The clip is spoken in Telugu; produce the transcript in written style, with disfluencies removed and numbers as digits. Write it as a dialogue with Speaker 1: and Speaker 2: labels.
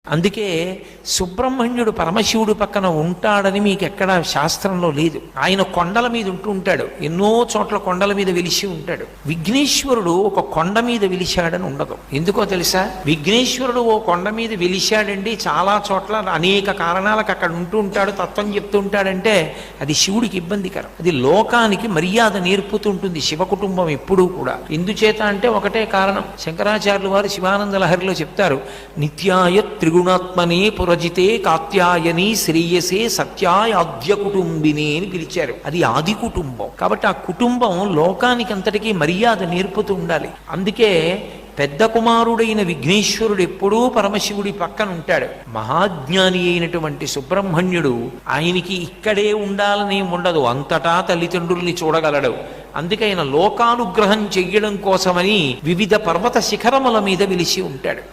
Speaker 1: అందుకే సుబ్రహ్మణ్యుడు పరమశివుడు పక్కన ఉంటాడని మీకు ఎక్కడ శాస్త్రంలో లేదు. ఆయన కొండల మీద ఉంటూ ఉంటాడు, ఎన్నో చోట్ల కొండల మీద వెలిసి ఉంటాడు. విఘ్నేశ్వరుడు ఒక కొండ మీద వెలిశాడని ఉండదు. ఎందుకో తెలుసా? విఘ్నేశ్వరుడు ఓ కొండ మీద వెలిశాడండి, చాలా చోట్ల అనేక కారణాలకు అక్కడ ఉంటూ ఉంటాడు, తత్వం చెప్తూ ఉంటాడంటే అది శివుడికి ఇబ్బందికరం. అది లోకానికి మర్యాద నేర్పుతుంటుంది శివ కుటుంబం ఎప్పుడూ కూడా. ఎందుచేత అంటే ఒకటే కారణం. శంకరాచార్యులు వారు శివానంద లహరిలో చెప్తారు, నిత్యాయ త్రిగుణాత్మనే పురజితే కాత్యాయని శ్రేయసే సత్యాయ ఆద్య కుటుంబిని అని పిలిచారు. అది ఆది కుటుంబం. కాబట్టి ఆ కుటుంబం లోకానికి అంతటికీ మర్యాద నేర్పుతూ ఉండాలి. అందుకే పెద్ద కుమారుడైన విఘ్నేశ్వరుడు ఎప్పుడూ పరమశివుడి పక్కన ఉంటాడు. మహాజ్ఞాని అయినటువంటి సుబ్రహ్మణ్యుడు ఆయనకి ఇక్కడే ఉండాలని ఉండదు, అంతటా తల్లిదండ్రుల్ని చూడగలడు. అందుకే ఆయన లోకానుగ్రహం చెయ్యడం కోసమని వివిధ పర్వత శిఖరముల మీద వెలిసి ఉంటాడు.